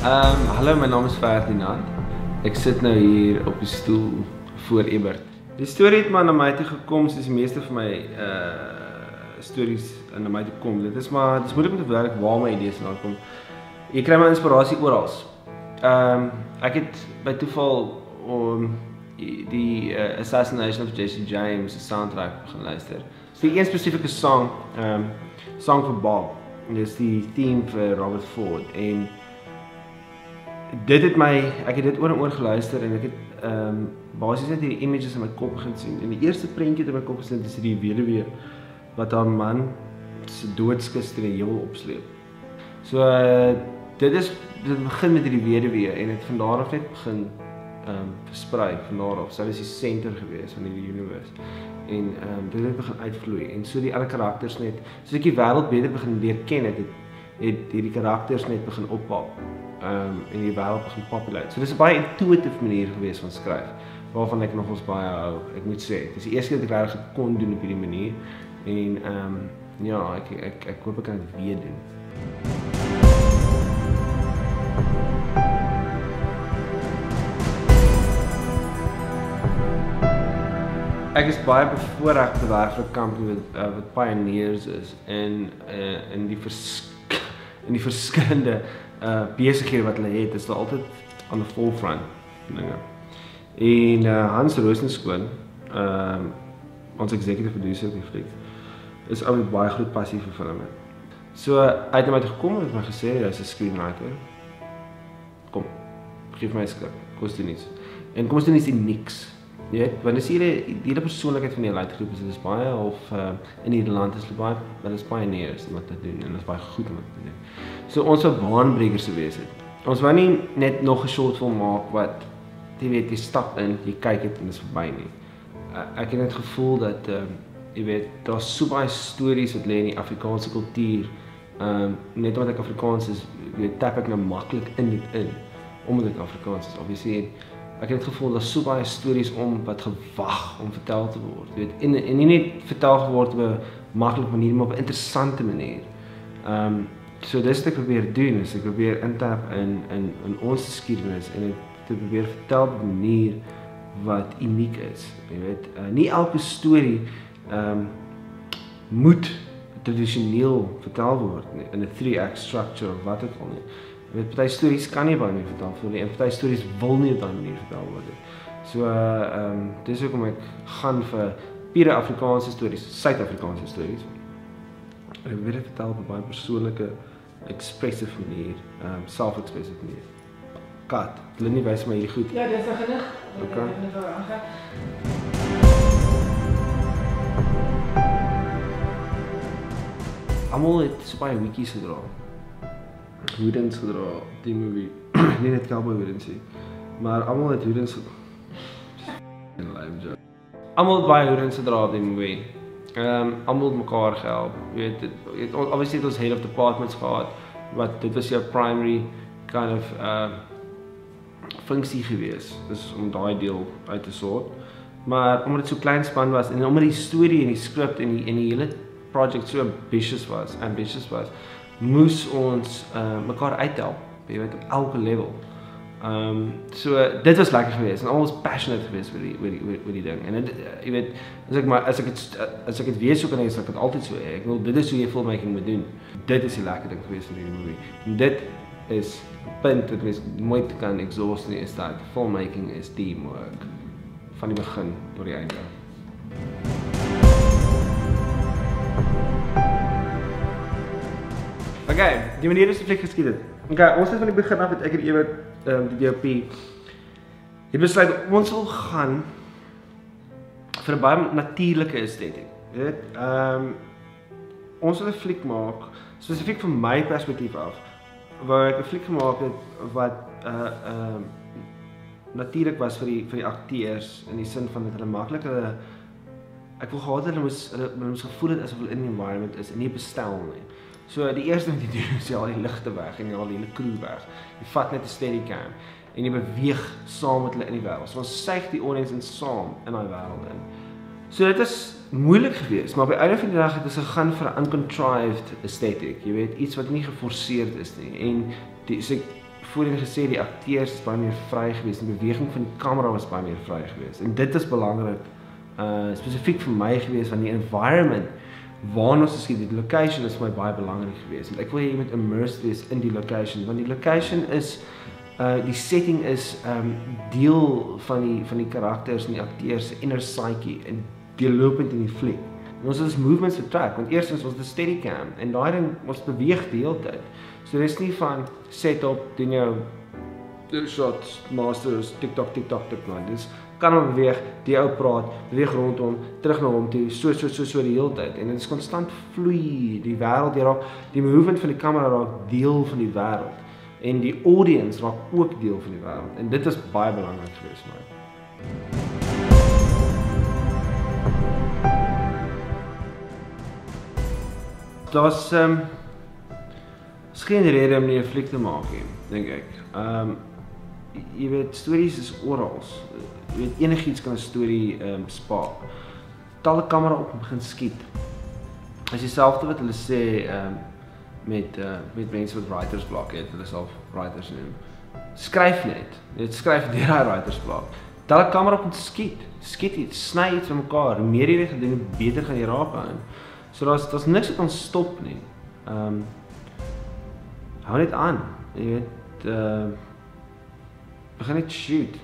Hallo, my naam is Ferdinand. Ek sit nou hier op die stoel voor Ebert. Die storie het maar na my toe gekom, soos die meeste van my stories na my toe kom. Dit is moeilik om te werk waar my idees vandaan kom. Jy kry my inspirasie oral. Ek het by toeval die Assassination of Jesse James soundtrack begin luister. Dis die een spesifieke song vir Bob. Dit is die theme vir Robert Ford en ek het dit oor en oor geluister en ek het basies net hierdie images in my kop begin sien. En die eerste prentjie in my kop gesien is die weduwee wat haar man se doodskis teen die hemel opsleep. So dit begin met hierdie weduwee en het van daar af net begin versprei van daar af. Sy was die senter gewees van hierdie universe. En dit het begin uitvloei en so die ander karakters net, soos ek die wêreld beter begin leer ken het hierdie karakters net begin oppop. En die wêreld begin populate. So dis 'n baie intuïtief manier gewees van skryf, waarvan ek nogals baie hou. Ek moet sê, dis die eerste keer dat ek regtig kon doen op hierdie manier en ja, ek hoop ek kan dit weer doen. Ek is baie bevoorreg te werk vir 'n company wat pioneers is in die verskillende besighede wat hulle het, is daar altyd aan die forefront dinge. En Hans Rosenskoon, ons executive producer op die fliek, is ou met baie groot passie vir filme. So hy het na my toe gekom en het my gesê, hy's 'n screenwriter. Kom, geef my 'n skrip, kos dit niks. En kom ons doen iets niks. Jy weet, want dis die hele persoonlikheid van die Lightgroep is baie half in Nederland is hulle is pioneers om dit te doen en hulle is baie goed om dit te doen. So ons wou baanbrekers gewees het. Ons wou nie net nog 'n shortfilm maak wat jy weet, jy stap in, jy kyk dit en dit is verby nie. Ek het net gevoel dat jy weet, daar's so baie stories wat lê in die Afrikaanse kultuur. Net omdat ek Afrikaans is, weet, tap ek nou maklik in dit in omdat ek Afrikaans is, obviously. Ek het het gevoel dat so baie stories wat gewag om vertel te word, weet, en nie net vertel geword op 'n maklike manier, maar op 'n interessante manier. So dis wat ek probeer doen, is ek probeer intap in ons geskiedenis en dit te probeer vertel op 'n manier wat uniek is, jy weet. Nie elke storie moet tradisioneel vertel word nie, in 'n 3-act structure of wat ook al nie. Jy weet, party stories kan nie baie meer vertel word nie, en party stories wil nie op daai manier vertel word nie. So dis hoekom ek gaan vir pure Afrikaanse stories, Suid-Afrikaanse stories. Ek probeer dit vertel op 'n baie persoonlike, expressive manier, self-expressive manier. Kat, hulle nie wys my hierdie goed. Ja, dis nou genoeg. Okay. Almal het so baie wikkies gedra. Hoedens gedra op die movie. Nie net cowboy hoedens nie, maar almal het hoedens gedra. Almal het baie hoedens gedra op die movie. Almal het mekaar gehelp. Jy weet, obviously het ons head of departments gehad, wat dit was jou primary kind of funksie gewees, dus om daai deel uit te sort. Maar omdat dit so klein span was en omdat die storie en die skrip en die hele project so ambitious was, moes ons mekaar uithelp, jy weet, op elke level. So dit was lekker geweest en almal was passionate geweest oor die ding. En jy weet, as ek dit weer so kan hê, sal ek dit altyd so hê. Ek wil, dit is hoe jy filmmaking moet doen. Dit is die lekker ding geweest van hierdie movie. En dit is punt wat mens nooit kan exhaust nie, is dat filmmaking is teamwork van die begin tot die einde. Okay, die manier is die fliek geskied het. Okay, ons het van die begin af, het ek en Ewert, die DOP, het besluit, ons wil gaan vir 'n baie natuurlike estetiek. Weet, ons wil 'n fliek maak, spesifiek van my perspektief af, waar ek 'n fliek gemaak het wat natuurlik was vir die akteurs, in die sin van dat hulle maklik ek wil gehad hulle moes gevoel het asof hulle in die environment is en nie bestel nie. So die eerste ding wat jy doen is jy al die ligte weg en jy al die hele crew weg. Jy vat net 'n steadicam en jy beweeg saam met hulle in die wêreld. So ons suig die audience in saam in daai wêreld in. So dit is moeilik geweest, maar op die einde van die dag het ons gegaan vir 'n uncontrived aesthetic, jy weet, iets wat nie geforseerd is nie. En so voorheen gesê, die akteurs is baie meer vry geweest, die beweging van die kamera was baie meer vry geweest. En dit is belangrik, spesifiek vir my geweest, van die environment waarna ons geskiet het. Die location is vir my baie belangrik geweest. Want ek wil hê jy moet immersed wees in die location, want die location is die setting is deel van die karakters en die akteurs se inner psyche en deurlopend in die fliek. En ons is movements vertrek, want eerstens ons het 'n steadicam en daai ding ons beweeg die hele tyd. So dis nie van set op, doen jou shots, masters, TikTok, nou. Dis kan hom beweeg, die ou praat, beweeg rondom, terug na hom toe, so die hele tyd. En dit is konstant vloei, die wêreld raak, die movement van die kamera raak deel van die wêreld. En die audience raak ook deel van die wêreld. En dit is baie belangrik geweest vir my. Daar's geen rede om nie 'n fliek te maak nie, dink ek. Jy weet, stories is oral. Jy weet, enigiets kan 'n storie spaak. Tel 'n kamera op en begin skiet. As dieselfde wat hulle sê met mense wat writers block het, hulle self writers noem. Skryf net. Net skryf deur daai writers block. Tel 'n kamera op en skiet. Skiet iets, sny iets van mekaar. Hoe meer jy dit gedoen, hoe beter gaan jy raak aan. So daar's niks wat ons stop nie. Hou net aan. Jy weet, begin net shoot.